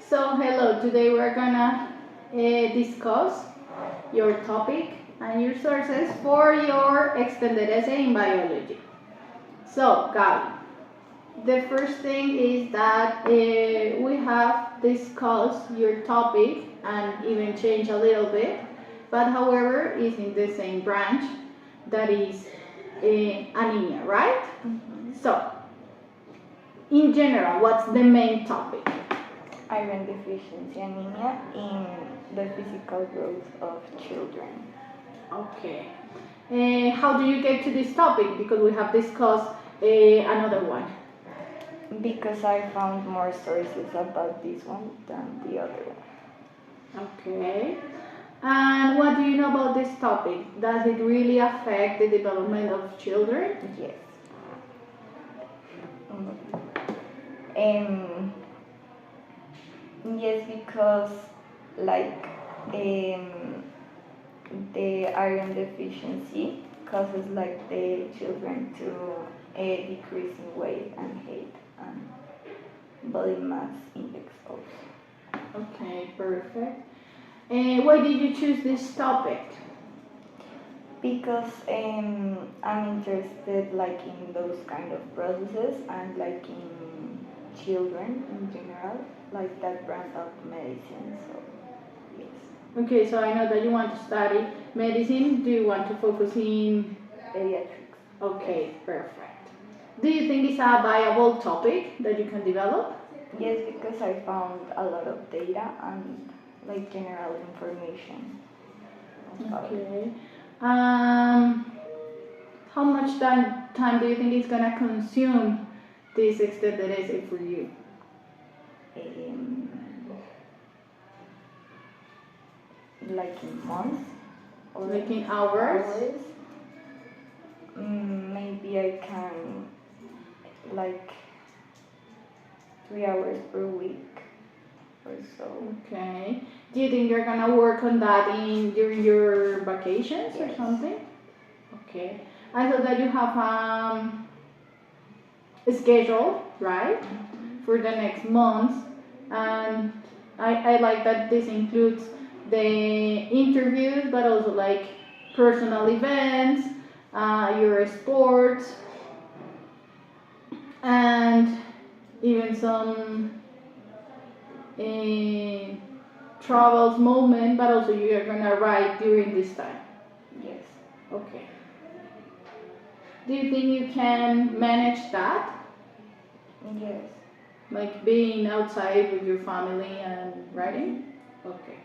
So hello, today we're gonna discuss your topic and your sources for your extended essay in biology. So Gabi, the first thing is that we have discussed your topic and even changed a little bit, but however is in the same branch, that is anemia, right? So, in general, what's the main topic? Iron deficiency anemia in the physical growth of children. Okay. How do you get to this topic? Because we have discussed another one. Because I found more sources about this one than the other one. Okay. And what do you know about this topic? Does it really affect the development of children? Yes. Yes, because the iron deficiency causes the children to decrease in weight and height and body mass index also. Okay, perfect. Why did you choose this topic? Because I'm interested in those kind of processes and in children in general, that branch of medicine. So yes. Okay, so I know that you want to study medicine. Do you want to focus in Pediatrics. Okay, perfect. Do you think it's a viable topic that you can develop? Yes, because I found a lot of data and general information about it. Okay. How much time do you think it's gonna consume this extended essay for you? In months or Like in hours? Maybe I can 3 hours per week or so. Okay. Do you think you're gonna work on that during your vacations or Yes. something? Okay. I thought that you have a schedule, right, for the next month, and I like that this includes the interviews, but also personal events, your sports, and even some travels moment, but also you are gonna write during this time. Yes. Okay. Do you think you can manage that? Yes. Like being outside with your family and writing? Okay.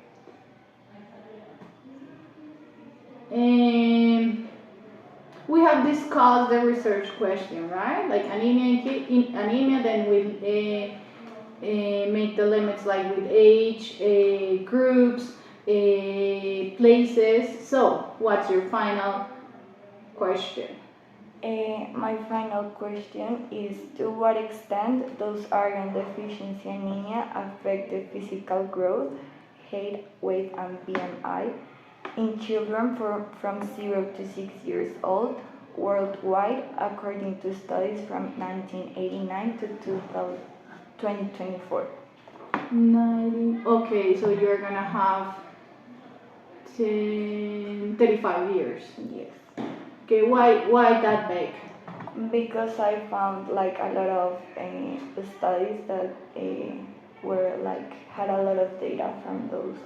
We have discussed the research question, right? Like anemia, then we make the limits with age, groups, places. So, what's your final question? My final question is, to what extent does iron deficiency anemia affect the physical growth, height, weight, and BMI in children from 0 to 6 years old worldwide, according to studies from 1989 to 2024? 90. Okay, so you're gonna have 35 years. Yes. Okay, why that big? Because I found a lot of studies that were had a lot of data from those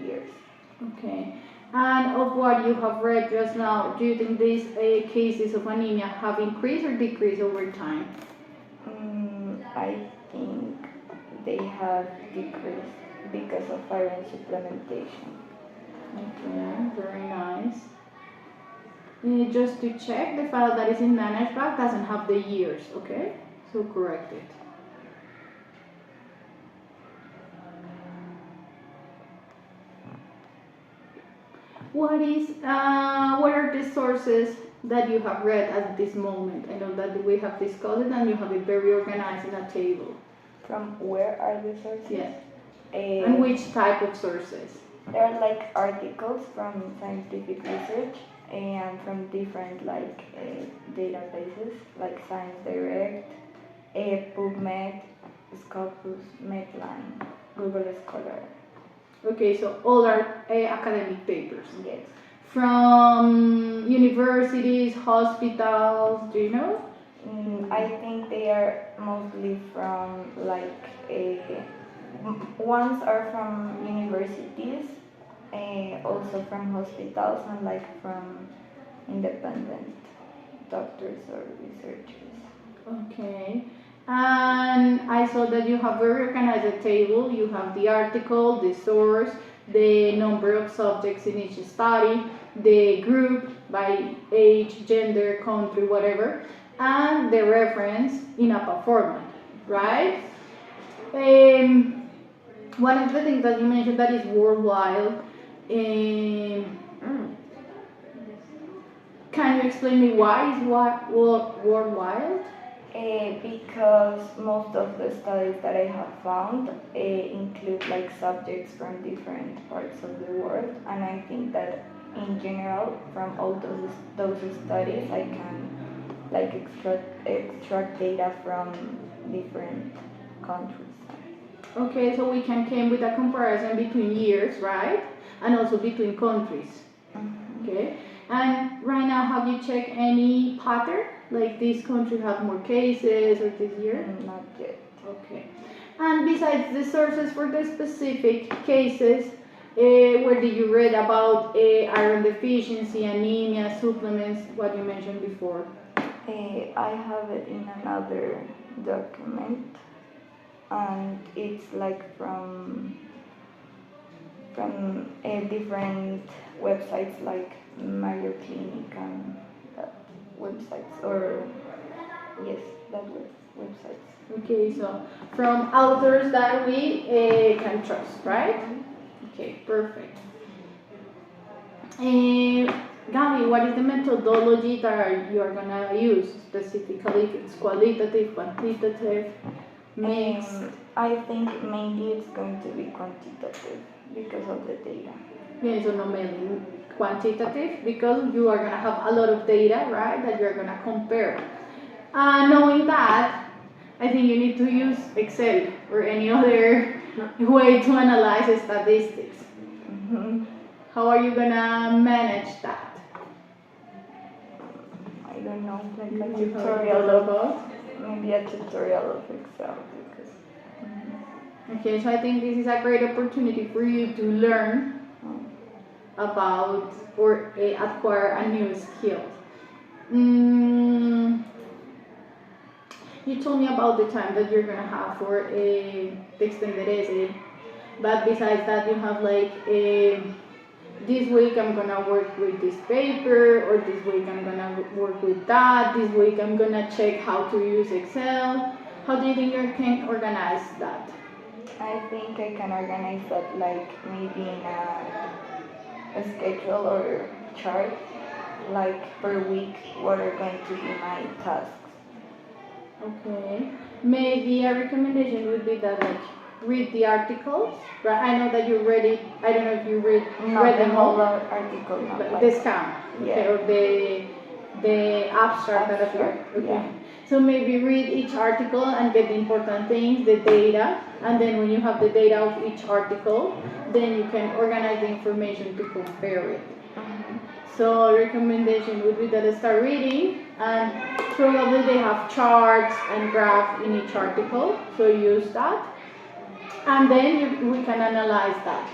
years. Okay, and of what you have read just now, do you think these cases of anemia have increased or decreased over time? I think they have decreased because of iron supplementation. Okay, very nice. Just to check, the file that is in management doesn't have the years, okay? So correct it. What are the sources that you have read at this moment? I know that we have discussed it and you have it very organized in a table. From where are the sources? Yes. And which type of sources? There are articles from scientific research and from different databases like Science Direct, PubMed, Scopus, Medline, Google Scholar. Okay, so all are academic papers. Yes. From universities, hospitals, do you know? I think they are mostly from ones are from universities, also from hospitals, and like from independent doctors or researchers. Okay. And I saw that you have very organized a table. You have the article, the source, the number of subjects in each study, the group by age, gender, country, whatever, and the reference in a format, right? One of the things that you mentioned that is worldwide. Can you explain me why is worldwide? Because most of the studies that I have found include like subjects from different parts of the world, and I think that in general from all those studies I can like extract data from different countries. Okay, so we can come with a comparison between years, right? And also between countries. Okay, and right now have you checked any pattern? Like this country have more cases or this year? Not yet. Okay. And besides the sources for the specific cases, where did you read about iron deficiency, anemia, supplements, what you mentioned before? I have it in another document, and it's like from different websites like Mayo Clinic and that websites, or yes, that websites. Okay, so from authors that we can trust, right? Okay, perfect. Gabi, what is the methodology that you are gonna use specifically? If it's qualitative, quantitative, mixed? I think mainly it's going to be quantitative because of the data. Okay, so no mainly quantitative because you are gonna have a lot of data, right? That you're gonna compare. Knowing that, I think you need to use Excel or any other way to analyze statistics. How are you gonna manage that? I don't know, like a You tutorial of maybe a tutorial of Excel because. Okay, so I think this is a great opportunity for you to learn about or acquire a new skill. You told me about the time that you're gonna have for the extended essay, but besides that, you have like this week I'm gonna work with this paper, or this week I'm gonna work with that. This week I'm gonna check how to use Excel. How do you think you can organize that? I think I can organize that like maybe in a schedule or chart, like per week what are going to be my tasks. Okay. Maybe a recommendation would be that like read the articles. Right? I know that you read it. I don't know if you read the whole all. article, not But like the scan. Okay. yeah. Or the abstract that appeared. Okay. Yeah. So maybe read each article and get the important things, the data, and then when you have the data of each article, then you can organize the information to compare it. So recommendation would be that I start reading, and probably they have charts and graphs in each article, so use that. And then we can analyze that.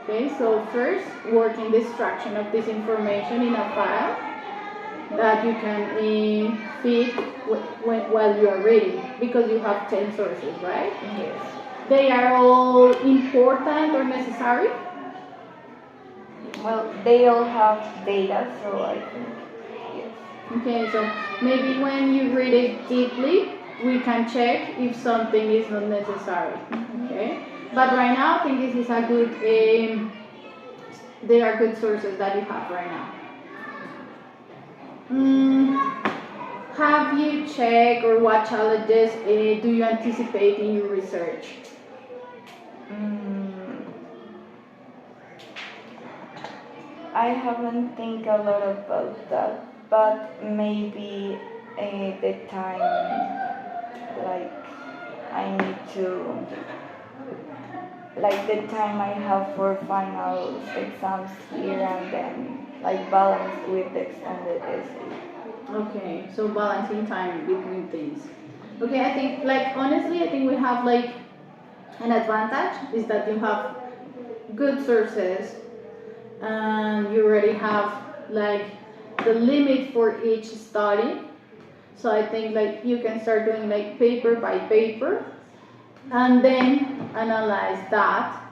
Okay, so first work in the extraction of this information in a file that you can feed while you are reading, because you have 10 sources, right? Yes. They are all important or necessary? Well, they all have data, so I think yes. Okay, so maybe when you read it deeply, we can check if something is not necessary. Okay, but right now I think this is a good. They are good sources that you have right now. Have you checked or what challenges do you anticipate in your research? I haven't think a lot about that, but maybe the time, like I need to, like the time I have for finals, exams here, and then like balance with the extended essay. Okay, so balancing time between things. Okay, I think like honestly, I think we have like an advantage is that you have good sources and you already have like the limit for each study. So I think like you can start doing like paper by paper and then analyze that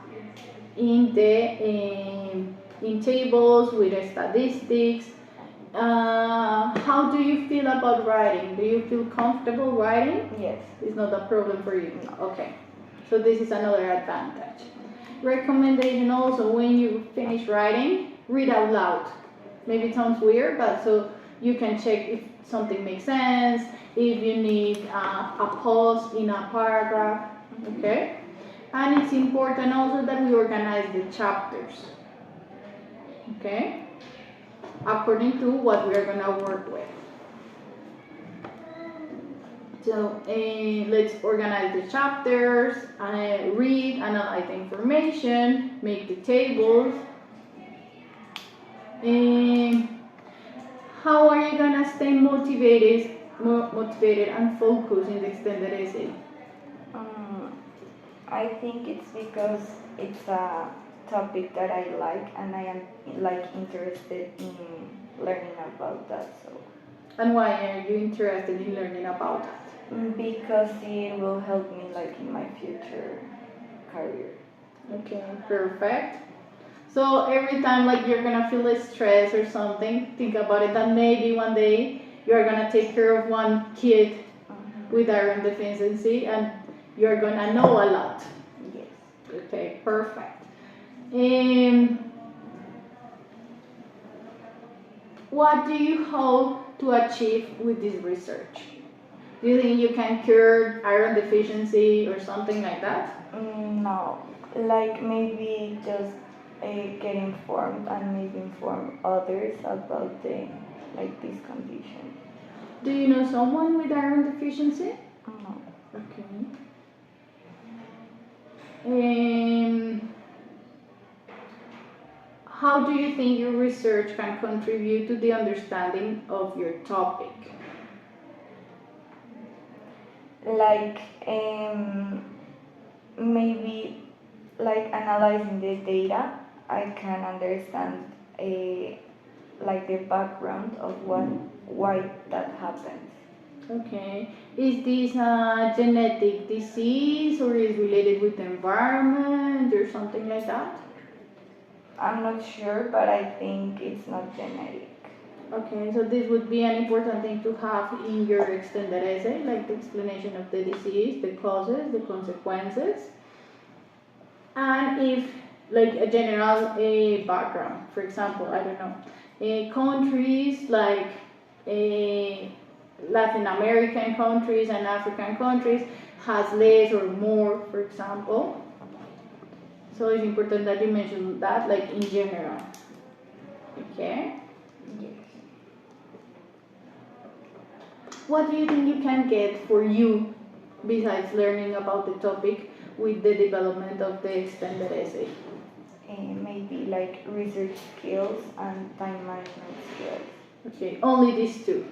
in the in tables with the statistics. How do you feel about writing? Do you feel comfortable writing? Yes. It's not a problem for you. Okay. So this is another advantage. Recommendation also, when you finish writing, read out loud. Maybe it sounds weird, but so you can check if something makes sense, if you need a pause in a paragraph, okay? And it's important also that we organize the chapters, okay? According to what we are gonna work with. So let's organize the chapters, read, analyze the information, make the tables. How are you gonna stay motivated and focused in the extended essay? I think it's because it's a topic that I like and I am like interested in learning about that. So And why are you interested in learning about that? because it will help me like in my future career. Okay, perfect. So every time like you're gonna feel stress or something, think about it that maybe one day you're gonna take care of one kid with iron deficiency and you're gonna know a lot. Yes. Okay, perfect. What do you hope to achieve with this research? Do you think you can cure iron deficiency or something like that? No, like maybe just get informed and maybe inform others about the like this condition. Do you know someone with iron deficiency? No. Okay. How do you think your research can contribute to the understanding of your topic? Like maybe like analyzing the data, I can understand like the background of why that happens. Okay. Is this a genetic disease or is related with the environment or something like that? I'm not sure, but I think it's not genetic. Okay, so this would be an important thing to have in your extended essay, like the explanation of the disease, the causes, the consequences, and if like a general background. For example, I don't know, countries like Latin American countries and African countries has less or more, for example. So it's important that you mention that, like in general. Okay. Yes. What do you think you can get for you besides learning about the topic with the development of the extended essay? Maybe like research skills and time management skills. Okay, only these two.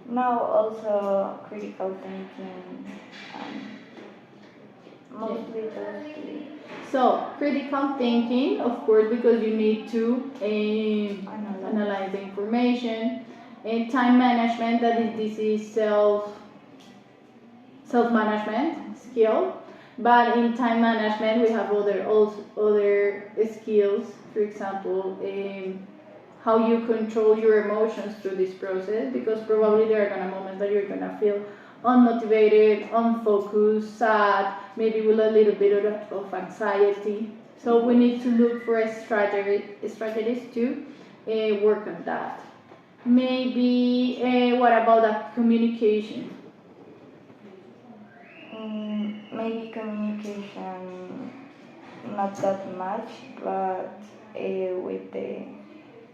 Now also critical thinking and mostly those two. So, critical thinking, of course, because you need to analyze the information. And time management, that is, this is self management skill. But in time management, we have other skills. For example, how you control your emotions through this process, because probably there are gonna moments that you're gonna feel unmotivated, unfocused, sad, maybe with a little bit of anxiety. So we need to look for strategies to work on that. Maybe what about that communication? Maybe communication not that much, but with the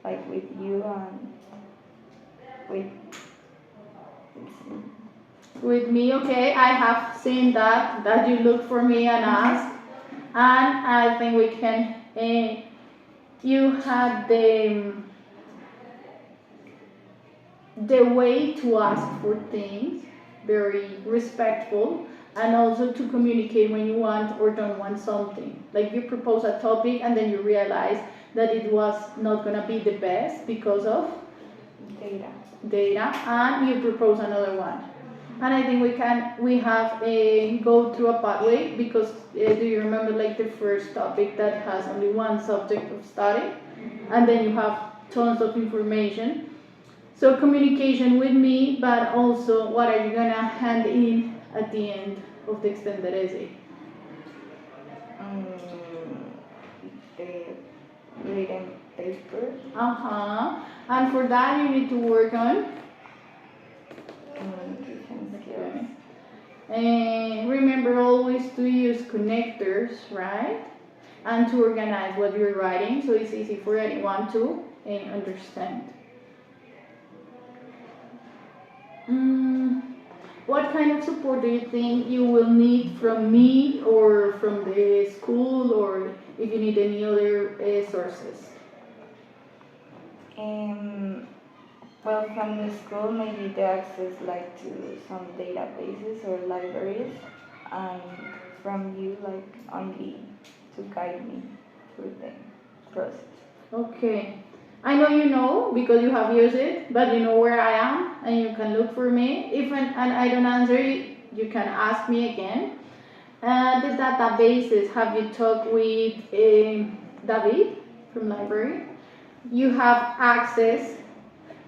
like with you and with With me, okay, I have seen that you look for me and ask, and I think we can. You had the way to ask for things, very respectful, and also to communicate when you want or don't want something. Like you propose a topic and then you realize that it was not gonna be the best because of data, and you propose another one. And I think we have a go through a pathway because do you remember like the first topic that has only one subject of study, and then you have tons of information. So communication with me, but also what are you gonna hand in at the end of the extended essay? The written paper. And for that you need to work on Communication skills. And remember always to use connectors, right? And to organize what you're writing so it's easy for anyone to understand. What kind of support do you think you will need from me or from the school, or if you need any other sources? Well, from the school, maybe the access like to some databases or libraries, and from you, like only to guide me through the process. Okay. I know you know because you have used it, but you know where I am and you can look for me. If and I don't answer, you can ask me again. The databases, have you talked with David from library? You have access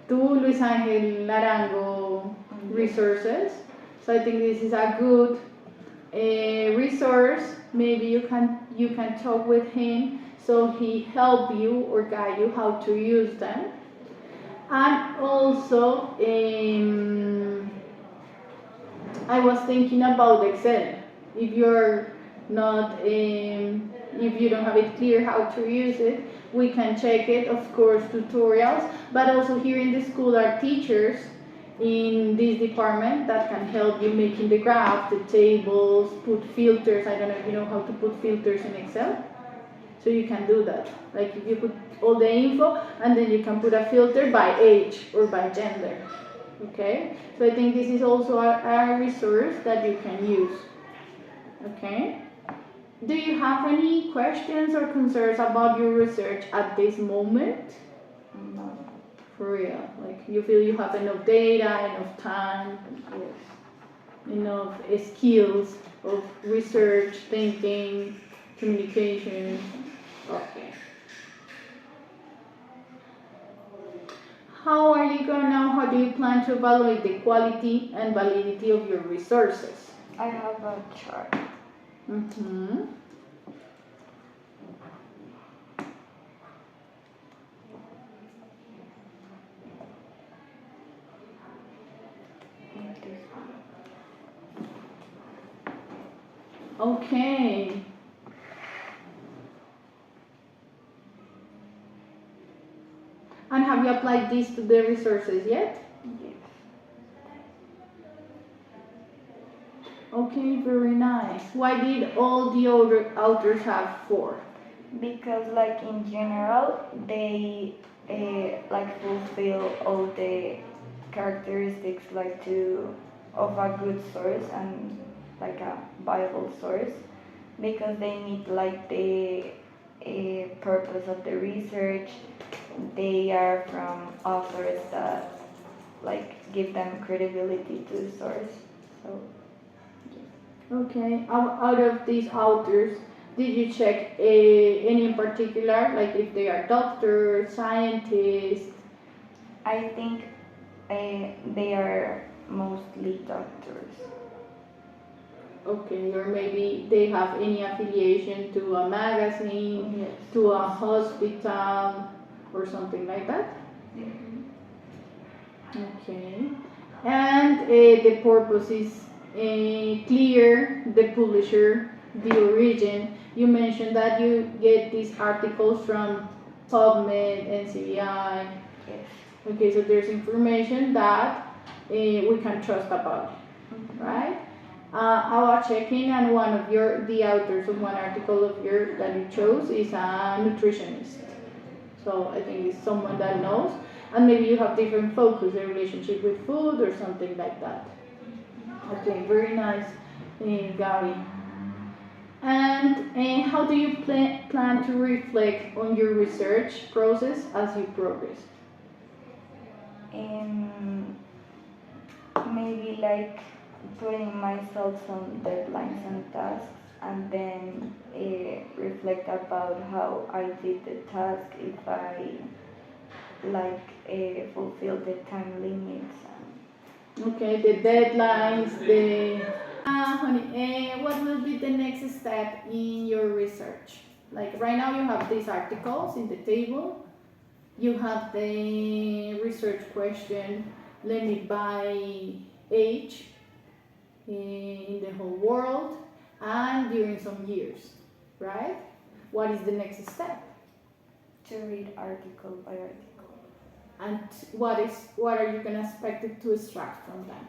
to Luis Angel Larango resources. So I think this is a good resource. Maybe you can talk with him so he help you or guide you how to use them. And also I was thinking about Excel. If you're not if you don't have it clear how to use it, we can check it, of course, tutorials, but also here in the school are teachers in this department that can help you making the graph, the tables, put filters. I don't know if you know how to put filters in Excel. So you can do that. Like if you put all the info and then you can put a filter by age or by gender. Okay? So I think this is also a resource that you can use. Okay? Do you have any questions or concerns about your research at this moment? No. For real? Like you feel you have enough data, enough time, enough skills of research, thinking, communication? Okay. How do you plan to evaluate the quality and validity of your resources? I have a chart. Mm-hmm. Okay. And have you applied this to the resources yet? Yes. Okay, very nice. Why did all the other authors have 4? Because like in general, they like fulfill all the characteristics like of a good source and like a viable source, because they meet like the purpose of the research. They are from authors that like give them credibility to the source. So Okay, out of these authors, did you check any in particular, like if they are doctors, scientists? I think they are mostly doctors. Okay, or maybe they have any affiliation to a magazine, Yes. to a hospital, or something like that? Okay. And the purpose is clear, the publisher, the origin. You mentioned that you get these articles from PubMed, NCBI. Yes. Okay, so there's information that we can trust about. right? I was checking, and one of the authors of one article of your that you chose is a nutritionist. So I think it's someone that knows, and maybe you have different focus, a relationship with food or something like that. Okay, very nice, Gabby. And how do you plan to reflect on your research process as you progress? Um, Maybe like putting myself some deadlines and tasks, and then reflect about how I did the task, if I fulfill the time limits. Okay, the deadlines, honey, what will be the next step in your research? Like right now, you have these articles in the table. You have the research question limit by age in the whole world and during some years, right? What is the next step? To read article by article. And what are you gonna expect it to extract from them?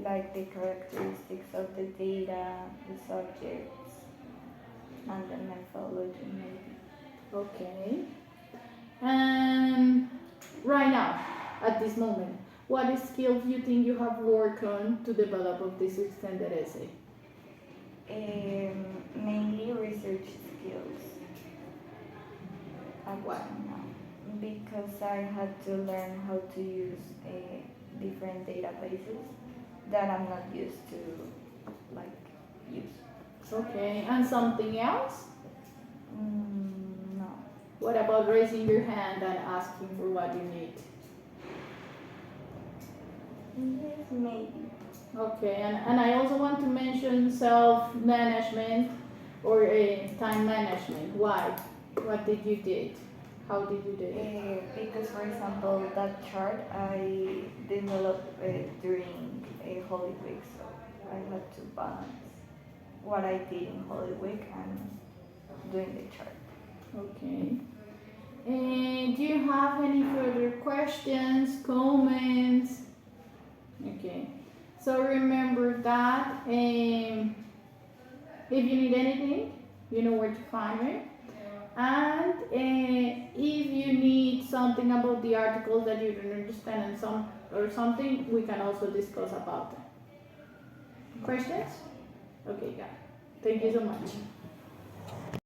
Like the characteristics of the data, the subjects, and the methodology maybe. Okay. And right now, at this moment, what skills you think you have worked on to develop of this extended essay? Mainly research skills. What? Because I had to learn how to use different databases that I'm not used to use. Okay, and something else? No. What about raising your hand and asking for what you need? Yes, maybe. Okay, and I also want to mention self-management or time management. Why? What did you did? How did you do it? Because, for example, that chart I developed during a Holy Week, so I had to balance what I did in Holy Week and doing the chart. Okay. And do you have any further questions, comments? Okay. So remember that if you need anything, you know where to find me. And if you need something about the articles that you don't understand and something, we can also discuss about them. Questions? Okay, got it. Thank you so much.